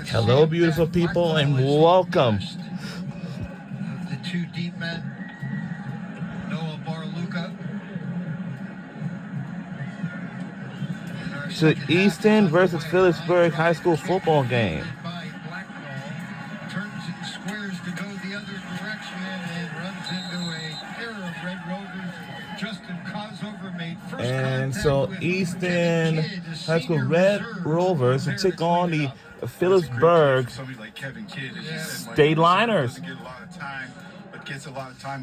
Hello, beautiful people, and welcome. The two deep men, Noah Barluca. To Easton versus Phillipsburg high school football game. Turns and squares to go the other direction and runs into a pair of Red Rovers. Justin Causover made first And contact so with Easton Kevin Kidd, high school senior Red reserve, Rovers to take on the Phillipsburg stateliners.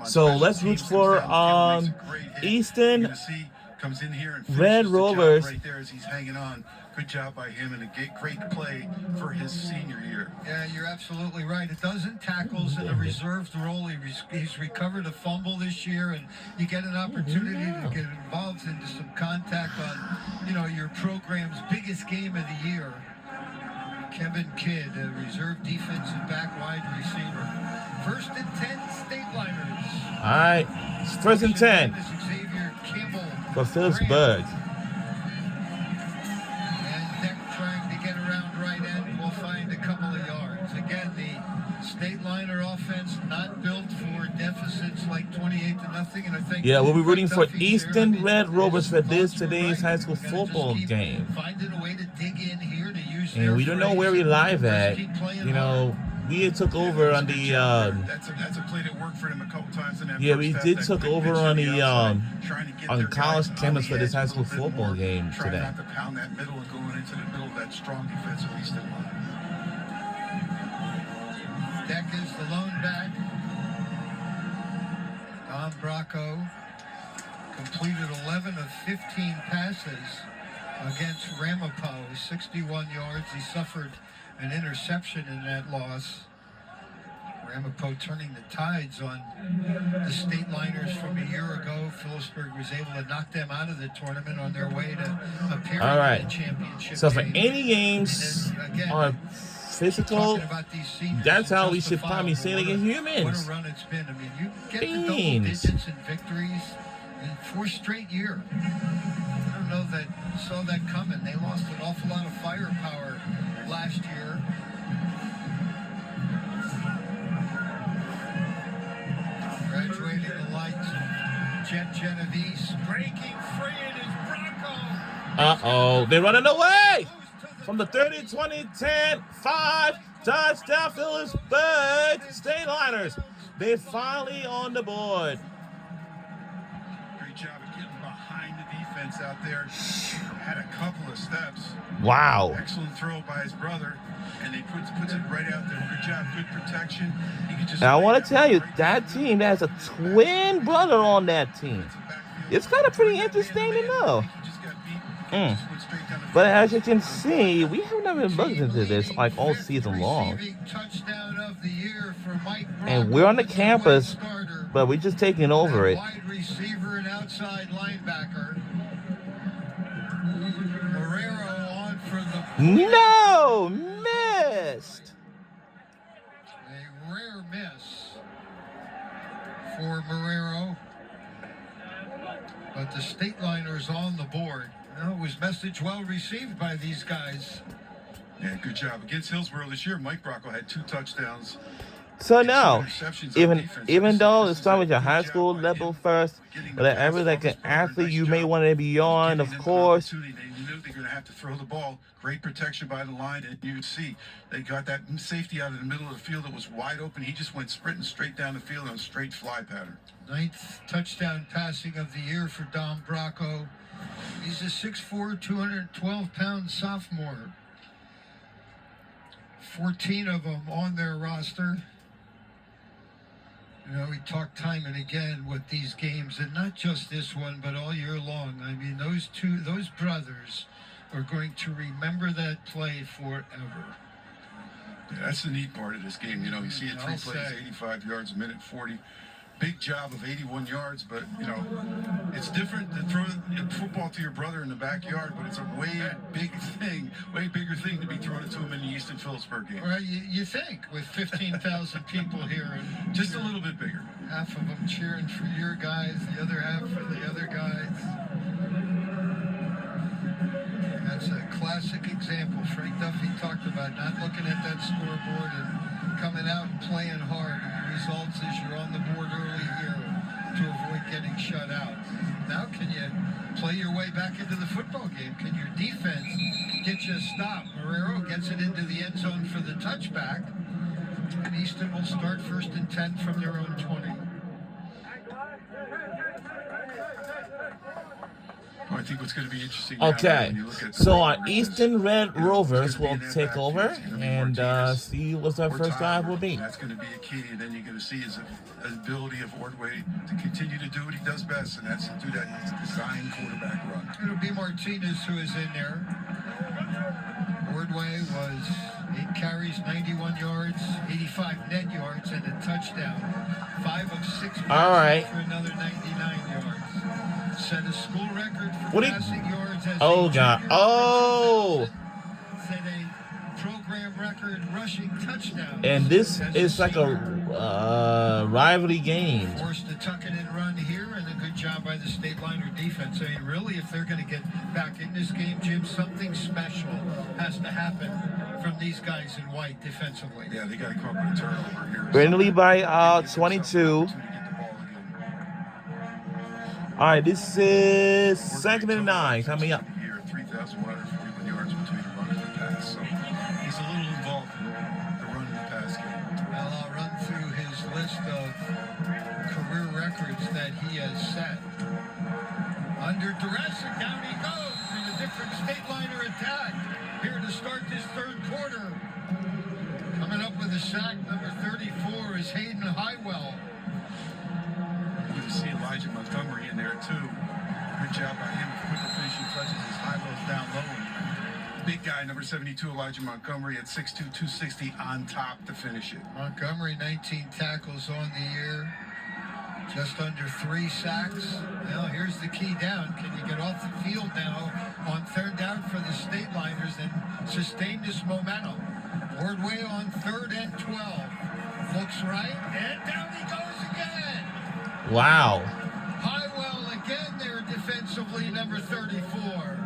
So let's root for Easton Red Rovers. Right there as he's hanging on. Good job by him and a great play for his senior year. Yeah, you're absolutely right. A dozen tackles in a reserved role. He's recovered a fumble this year, and you get an opportunity to get involved into some contact on, your program's biggest game of the year. Kevin Kidd, a reserve defensive back wide receiver. 1st and 10, Stateliners. All right, 1st and 10 for Phillipsburg. Trying to get around right end, will find a couple of yards. Again, the Stateliner offense not built for deficits like 28-0, and I think we'll be rooting for Easton Red Rovers for today's high school football game. Finding a way to dig in here to use and we don't know where we live at. We took over on the. That's a play that worked for him a couple times. We did took over on the on college campus for this high school football game today. Not to pound that middle and going into the middle of that strong defensive Easton line. Deck is the lone back. Don Bracco completed 11 of 15 passes against Ramapo, 61 yards. He suffered an interception in that loss. Ramapo turning the tides on the Stateliners from a year ago. Phillipsburg was able to knock them out of the tournament on their way to appearing in the championship. So for game. any games are physical, that's how we should probably say it in humans. What a run it's been. I mean, you get the double digits in victories in 4th straight year. I don't know that saw that coming. They lost an awful lot of firepower last year. Graduating the lights. Genovese breaking free. It is Bracco. They're running away from the 30, 20, 10, 5. Touchdown, Phillipsburg Stateliners. They're finally on the board. Great job of getting behind the defense out there. Had a couple of steps. Wow. Excellent throw by his brother. And he puts it right out there. Good job, good protection. Now, I want to tell you, that team has a twin brother on that team. It's kind of pretty interesting to know. But as you can see, we haven't even looked into this like all season long. And we're on the campus, but we're just taking over it. Wide receiver and outside linebacker. No! Missed! A rare miss for Marrero. But the Stateliners on the board. It was message well received by these guys. Yeah, good job. Against Hillsborough this year, Mike Bracco had 2 touchdowns. So now, even though it's starting with your high school level first, whatever like an athlete you may want to be on, of course. They knew they were going to have to throw the ball. Great protection by the line, and you see they got that safety out of the middle of the field that was wide open. He just went sprinting straight down the field on a straight fly pattern. 9th touchdown passing of the year for Don Bracco. He's a 6'4", 212-pound sophomore. 14 of them on their roster. We talk time and again with these games, and not just this one, but all year long. I mean, those brothers are going to remember that play forever. Yeah, that's the neat part of this game. You see it 3 plays, 85 yards a minute, 40. Big job of 81 yards, but, it's different to throw a football to your brother in the backyard, but it's a way bigger thing to be throwing it to him in the Easton Phillipsburg game. Well, you think, with 15,000 people here. And just a little bit bigger. Half of them cheering for your guys, the other half for the other guys. That's a classic example. Frank Duffy talked talked about not looking at that scoreboard and coming out and playing hard. And the results is you're on the board early here to avoid getting shut out. Now can you play your way back into the football game? Can your defense get you a stop? Marrero gets it into the end zone for the touchback. And Easton will start 1st and 10 from their own 20. I think what's going to be interesting. Okay, so our Easton Red Rovers will take over and see what our first drive will be. That's going to be a key, and then you're going to see his ability of Ordway to continue to do what he does best, and that's to do that design quarterback run. It'll be Martinez who is in there. Ordway was 8 carries, 91 yards, 85 net yards, and a touchdown. 5 of 6 passes for another 99 yards. Set a school record for passing yards as set a program record rushing touchdown. And this is like a rivalry game. Forced to tuck it and run here, and a good job by the state liner defense. I mean, really, if they're going to get back in this game, Jim, something special has to happen from these guys in white defensively. Yeah, they got to come up with a turnover here. Brindley by 22. All right, this is 2nd and 9 coming up. Here, 3,141 yards between the run and the pass. So he's a little involved in the run and the pass game. Well, I'll run through his list of career records that he has set. Under duress, and down he goes in a different state liner attack. Here to start this 3rd quarter. Coming up with a sack, number 34 is Hayden Highwell. You see Elijah Montgomery in there too. Good job by him with quicker finishing touches as Highwell's down low. And big guy, number 72, Elijah Montgomery at 6'2", 260 on top to finish it. Montgomery, 19 tackles on the year. Just under 3 sacks. Now here's the key down. Can you get off the field now on 3rd down for the state liners and sustain this momentum? Ordway on 3rd and 12. Looks right, and down he goes again. Wow. Highwell again there defensively, number 34.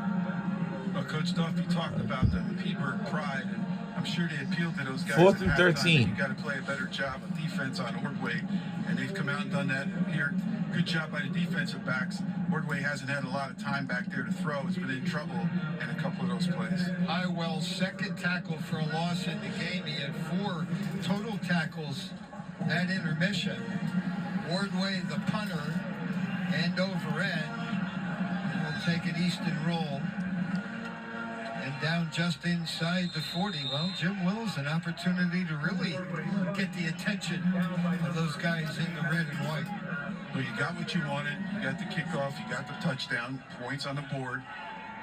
Well, Coach Duffy talked about the Peterborough pride, and I'm sure they appealed to those guys. 4th and 13. You got to play a better job of defense on Ordway, and they've come out and done that here. Good job by the defensive backs. Ordway hasn't had a lot of time back there to throw. He's been in trouble in a couple of those plays. Highwell's 2nd tackle for a loss in the game. He had 4 total tackles at intermission. Ordway, the punter, end over end. And we'll take an Easton roll. And down just inside the 40. Well, Jim Wills, an opportunity to really get the attention of those guys in the red and white. Well, you got what you wanted. You got the kickoff. You got the touchdown. Points on the board.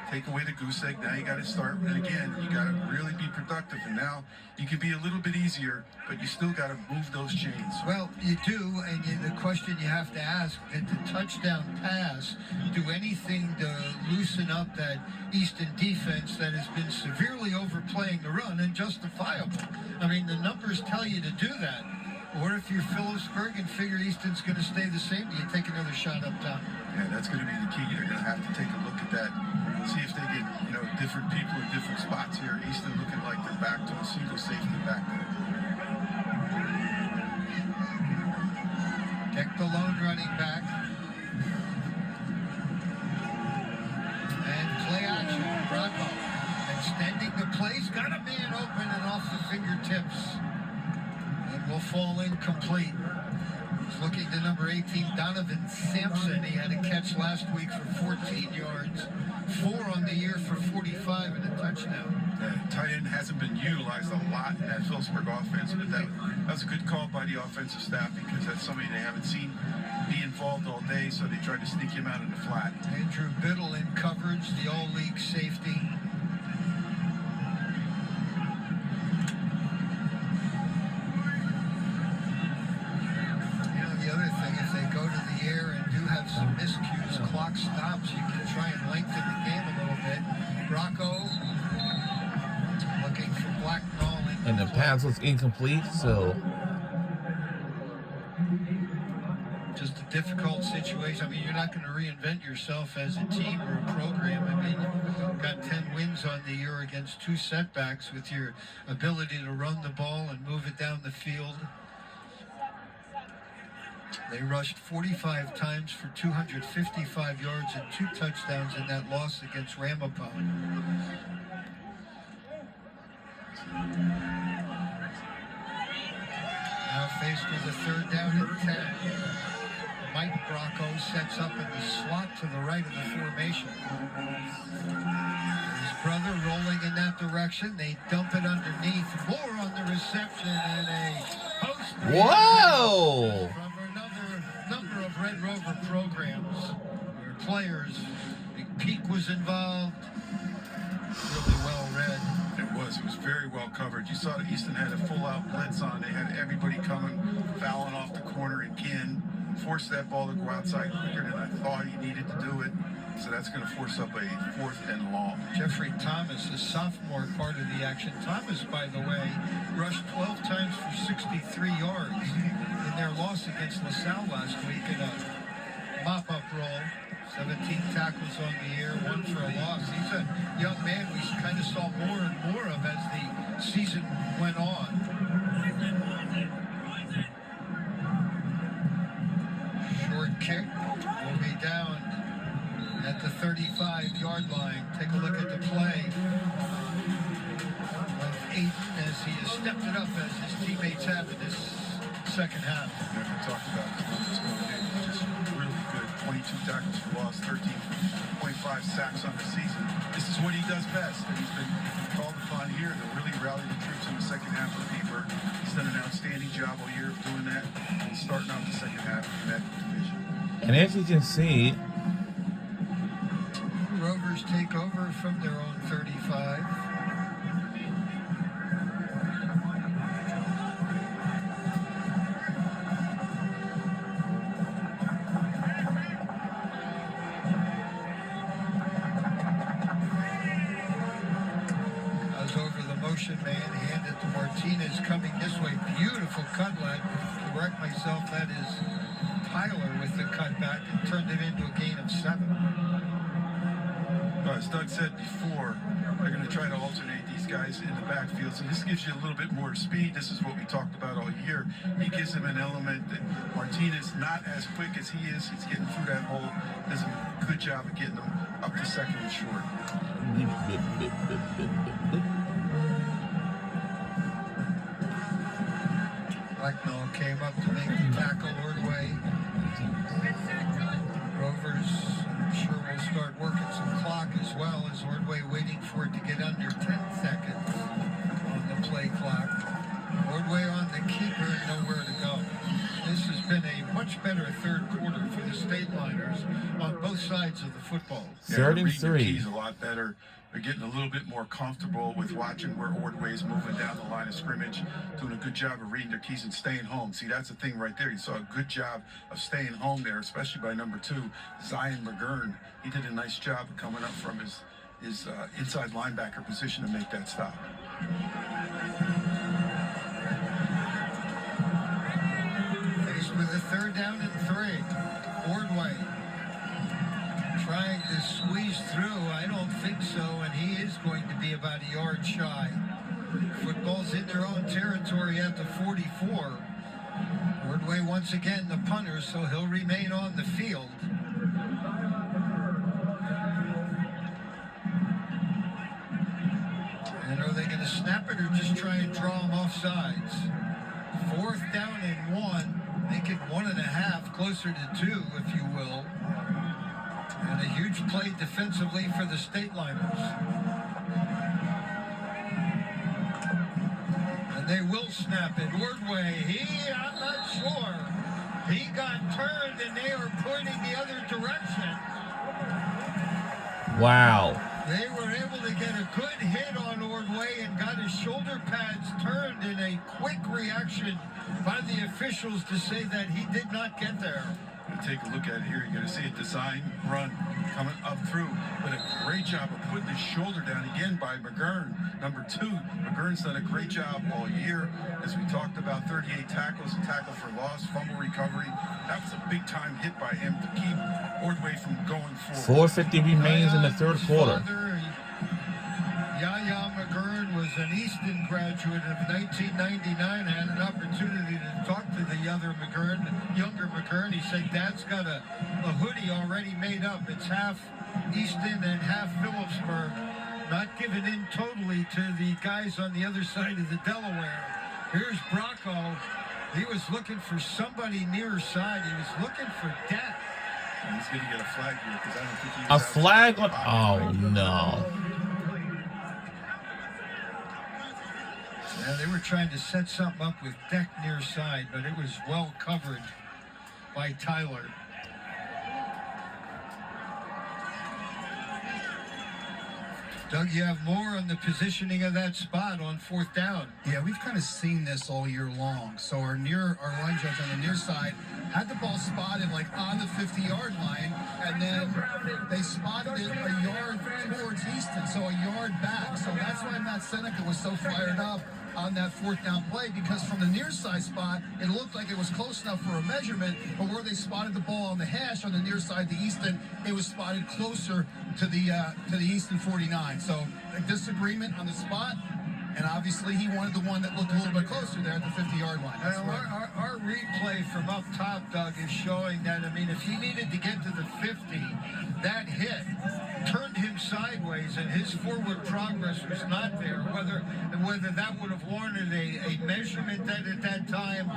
Take away the goose egg. Now you got to start. And again, you got to really be productive. And now you can be a little bit easier, but you still got to move those chains. Well, you do. And the question you have to ask, did the touchdown pass do anything to loosen up that Easton defense that has been severely overplaying the run and justifiable? I mean, the numbers tell you to do that. Or if you're Phillipsburg and figure Easton's going to stay the same, do you take another shot up top? Yeah, that's going to be the key. You're going to have to take a look at that. See if they get, different people in different spots here. Easton looking like they're back to a single safety back there. Deck the lone running back. And play action. Bravo. Extending the plays. Got a man open and off the fingertips. And will fall incomplete. He's looking to number 18, Donovan Sampson. He had a catch last week for 14 yards. 4 on the year for 45 and a touchdown. Tight end hasn't been utilized a lot in that Phillipsburg offense, but that was a good call by the offensive staff because that's somebody they haven't seen be involved all day, so they tried to sneak him out in the flat. Andrew Biddle in coverage, the all-league safety. The other thing, if they go to the air and do have some miscues, clock stops, you can try and lengthen the game a little bit. Rocco looking for Blacknall. And the pass was incomplete, so just a difficult situation. I mean, you're not going to reinvent yourself as a team or a program. I mean, you've got 10 wins on the year against 2 setbacks with your ability to run the ball and move it down the field. They rushed 45 times for 255 yards and 2 touchdowns in that loss against Ramapo. Now faced with a 3rd down and 10. Mike Bracco sets up in the slot to the right of the formation. His brother rolling in that direction. They dump it underneath. Moore on the reception and a post. Whoa! From another number of Red Rover programs where players, Big Peak was involved. Really well read. It was very well covered. You saw that Easton had a full-out blitz on. They had everybody coming, fouling off the corner again. Forced that ball to go outside quicker than I thought he needed to do it. So that's going to force up a 4th and long. Jeffrey Thomas, the sophomore part of the action. Thomas, by the way, rushed 12 times for 63 yards in their loss against LaSalle last week in a mop-up roll. 17 tackles on the year, 1 for a loss. He's a young man we kind of saw more and more of as the season went on. Short kick will be down at the 35-yard line. Take a look at the play of Easton as he has stepped it up as his teammates have in this second half. We talked about this going in. Just really good. 22 tackles for loss, 13.5 sacks on the season. This is what he does best. And he's been called upon here to really rally the troops in the second half of Phillipsburg. He's done an outstanding job all year of doing that. And starting out the second half in that division. And as you can see, Rovers take over from their own 35. Goes over the motion man, handed to Martinez coming this way. Beautiful cutlet. To correct myself, that is Tyler with the cutback and turned it into a gain of 7. As Doug said before, they're going to try to alternate these guys in the backfield. So this gives you a little bit more speed. This is what we talked about all year. He gives him an element that Martinez, not as quick as he is, he's getting through that hole. Does a good job of getting them up to second and short. Blacknall came up to make the tackle Ordway. Rovers, I'm sure will start working some clock as well as Ordway waiting for it to get under 10 seconds on the play clock. Ordway on the keeper and nowhere to go. This has been a much better 3rd quarter for the Stateliners on both sides of the football. 3rd and 3. He's a lot better. They're getting a little bit more comfortable with watching where Ordway is moving down the line of scrimmage, doing a good job of reading their keys and staying home. See, that's the thing right there. You saw a good job of staying home there, especially by number 2, Zion McGurn. He did a nice job of coming up from his inside linebacker position to make that stop. Faced with a 3rd down and 3. Ordway trying to squeeze through. I don't think so, and he is going to be about a yard shy. Football's in their own territory at the 44. Ordway once again the punter, so he'll remain on the field. And are they going to snap it or just try and draw him off sides? 4th down and 1. Make it 1.5, closer to 2, if you will. And a huge play defensively for the Stateliners. And they will snap it. Ordway, I'm not sure. He got turned and they are pointing the other direction. wow. They were able to get a good hit on Ordway and got his shoulder pads turned in a quick reaction by the officials to say that he did not get there. You take a look at it here, you're going to see a design run coming up through, but a great job of putting his shoulder down again by McGurn, number 2. McGurn's done a great job all year. As we talked about, 38 tackles, a tackle for loss, fumble recovery. That was a big-time hit by him to keep Ordway from going forward. 4:50 remains in the third quarter. Yaya McGurn was an Easton graduate of 1999. Had an opportunity to talk to the other McGurn, younger McGurn. He said, Dad's got a hoodie already made up. It's half Easton and half Phillipsburg. Not given in totally to the guys on the other side of the Delaware. Here's Bracco. He was looking for somebody near side. He was looking for death. And he's going to get a flag here because I don't think he A was flag on. Oh, no. Yeah, they were trying to set something up with deck near side, but it was well covered by Tyler. Doug, you have more on the positioning of that spot on 4th down. Yeah, we've kind of seen this all year long. So our line judge on the near side had the ball spotted like on the 50-yard line, and then they spotted it a yard towards Easton, so a yard back. So that's why Matt Seneca was so fired up on that 4th down play, because from the near side spot, it looked like it was close enough for a measurement, but where they spotted the ball on the hash on the near side to Easton, it was spotted closer to the Easton 49. So a disagreement on the spot, and obviously he wanted the one that looked a little bit closer there at the 50-yard line. That's right. Our replay from up top, Doug, is showing that, I mean, if he needed to get to the 50, that hit turned him sideways, and his forward progress was not there. Whether that would have warranted a measurement at that time,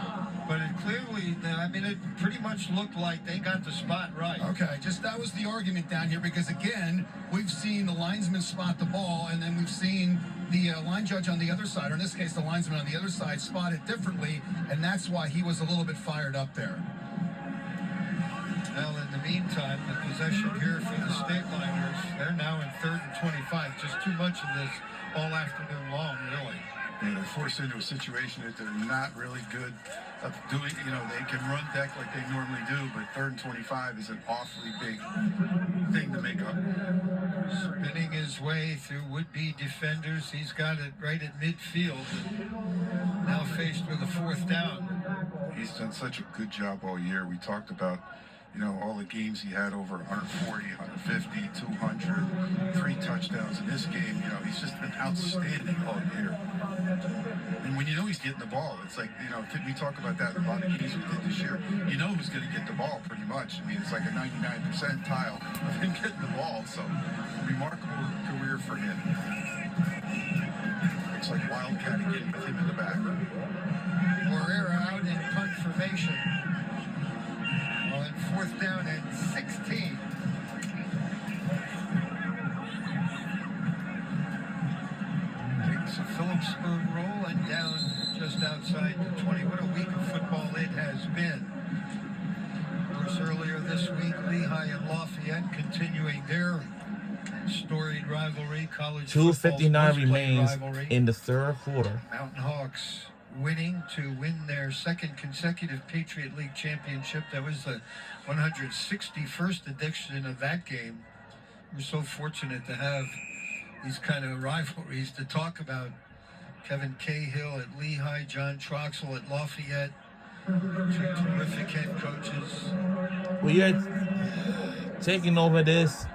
but it clearly, I mean, it pretty much looked like they got the spot right. Okay, just that was the argument down here, because again, we've seen the linesman spot the ball, and then we've seen the line judge on the other side, or in this case, the linesman on the other side, spot it differently, and that's why he was a little bit fired up there. Well, in the meantime, the possession here for the Stateliners, they're now in 3rd and 25. Just too much of this all afternoon long, really. Yeah, they're forced into a situation that they're not really good at doing. You know, they can run deck like they normally do, but 3rd and 25 is an awfully big thing to make up. Spinning his way through would-be defenders. He's got it right at midfield. Now faced with a 4th down. He's done such a good job all year. We talked about, you know, all the games he had over 140, 150, 200, 3 touchdowns in this game. You know, he's just been outstanding all year. And when you know he's getting the ball, it's like, you know, we talk about that in a lot of games we did this year. You know who's going to get the ball pretty much. I mean, it's like a 99 percentile of him getting the ball. So, remarkable career for him. Looks like Wildcat again with him in the back. Morera out in punt formation. On 4th down and 16. Takes a Phillipsburg roll and down just outside the 20. What a week of football it has been. Of course, earlier this week, Lehigh and Lafayette continuing their storied rivalry. College 2:59 remains rivalry. in the third quarter. Mountain Hawks winning to win their 2nd consecutive Patriot League championship. That was the 161st edition of that game. We're so fortunate to have these kind of rivalries to talk about. Kevin Cahill at Lehigh, John Troxell at Lafayette. 2 terrific head coaches. Well, you're taking over this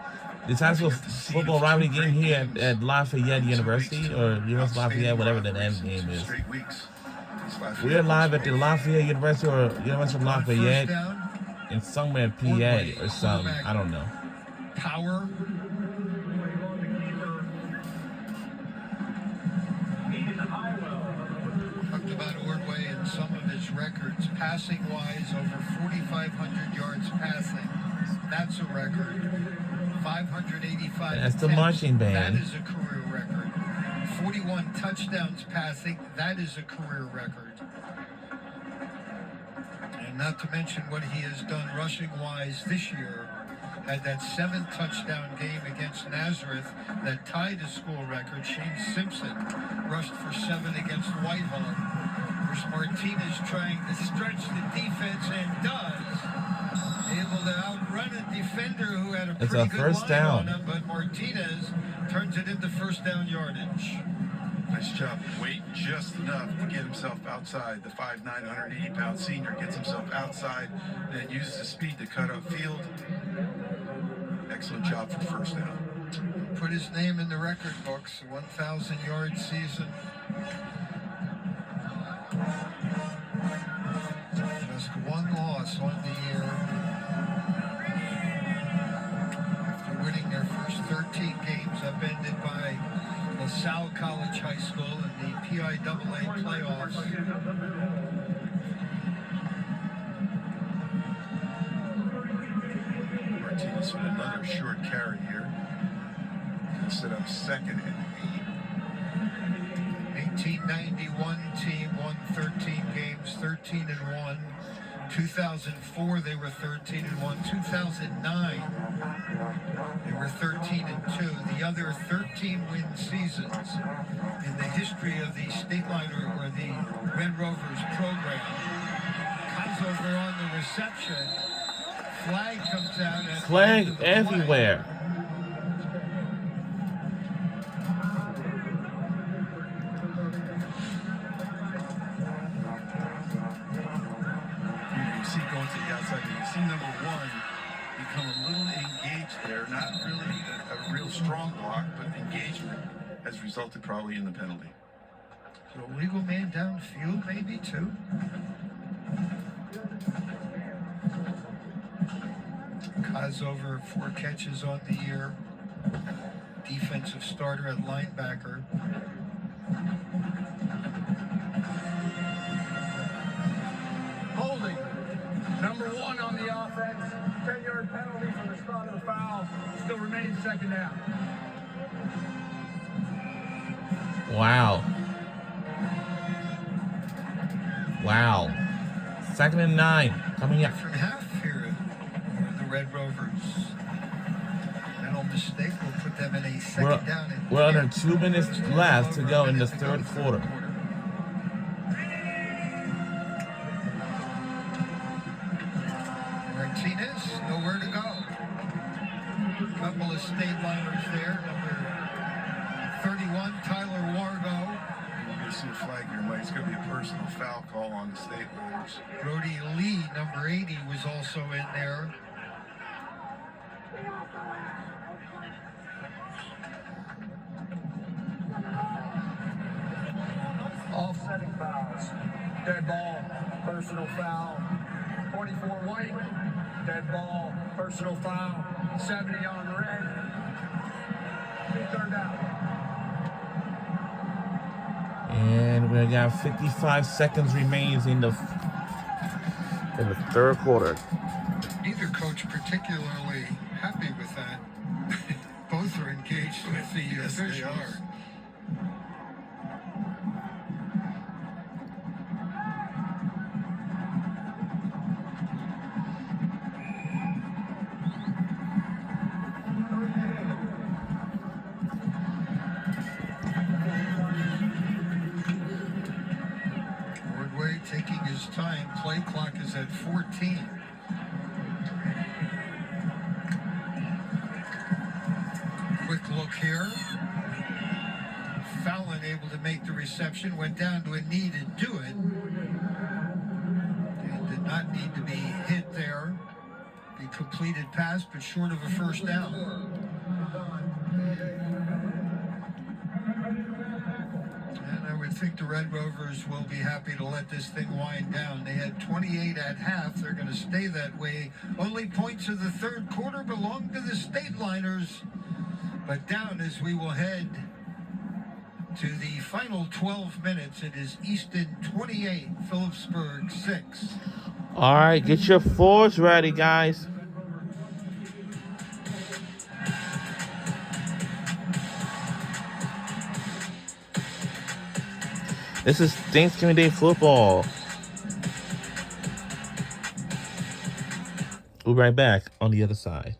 high school football rivalry game here at Lafayette University, or University of Lafayette, whatever the end game is. We're live at the Lafayette University or University of Lafayette in somewhere in PA or something. I don't know. Power. Talked about Ordway and some of his records. Passing wise, over 4,500 yards passing. That's a record. 585. That's the marching band. That is a career record. 41 touchdowns passing. That is a career record. And not to mention what he has done rushing wise this year. Had that 7 touchdown game against Nazareth that tied a school record. Shane Simpson rushed for 7 against Whitehall. Of course, Martinez trying to stretch the defense and does. Able to outrun a defender who had a It's pretty a good first line down. on him, but Martinez turns it into first down yardage. Nice job. Wait just enough to get himself outside. The 5'9", 180-pound senior gets himself outside, then uses his speed to cut upfield. Excellent job for first down. Put his name in the record books, 1,000-yard season. Just one loss on the year. After winning their first 13 games, upended by LaSalle College High School in the PIAA playoffs. Martinez with another short carry here. Set up 2nd and 8. 1891 team won 13 games, 13-1. 2004 they were 13-1. 2009 they were 13-2. The other 13-win seasons in the history of the Stateliner or the Red Rovers program. Kosover on the reception. Flag comes out. At Flag the end of the everywhere. play. Going to the outside, you see number 1 become a little engaged there. Not really a real strong block, but engagement has resulted probably in the penalty. So legal man downfield, maybe too. Kosover 4 catches on the year. Defensive starter at linebacker. Holding. Number 1 on the offense. 10-yard penalty for the start of the foul. Still remains second down. Wow. Wow. 2nd and 9. Coming up. Different half here for the Red Rovers. Mental mistake will put them in a second down. We're under 2 minutes left to go in the third quarter. Martinez, nowhere to go. Couple of stateliners there. Number 31, Tyler Wargo. You're going to see a flag here, Mike. It's going to be a personal foul call on the Stateliners. Brody Lee, number 80, was also in there. Offsetting fouls. Dead ball. Personal foul. 24 white. Dead ball. Personal foul. 70 on red. 3rd down. And we got 55 seconds remains in the third quarter. Neither coach particularly happy with that. Both are engaged with the Yes, they officials. are. Ordway taking his time. Play clock is at 14. Quick look here. Fallon able to make the reception. Went down to a knee to do it. And did not need to be hit there. The completed pass, but short of a first down. And I would think the Red Rovers will be happy to let this thing wind down. They had 28 at half. They're going to stay that way. Only points of the third quarter belong to the Stateliners. But down as we will head to the final 12 minutes. It is Easton 28, Phillipsburg 6. All right, get your fours ready, guys. This is Thanksgiving Day football. We'll be right back on the other side.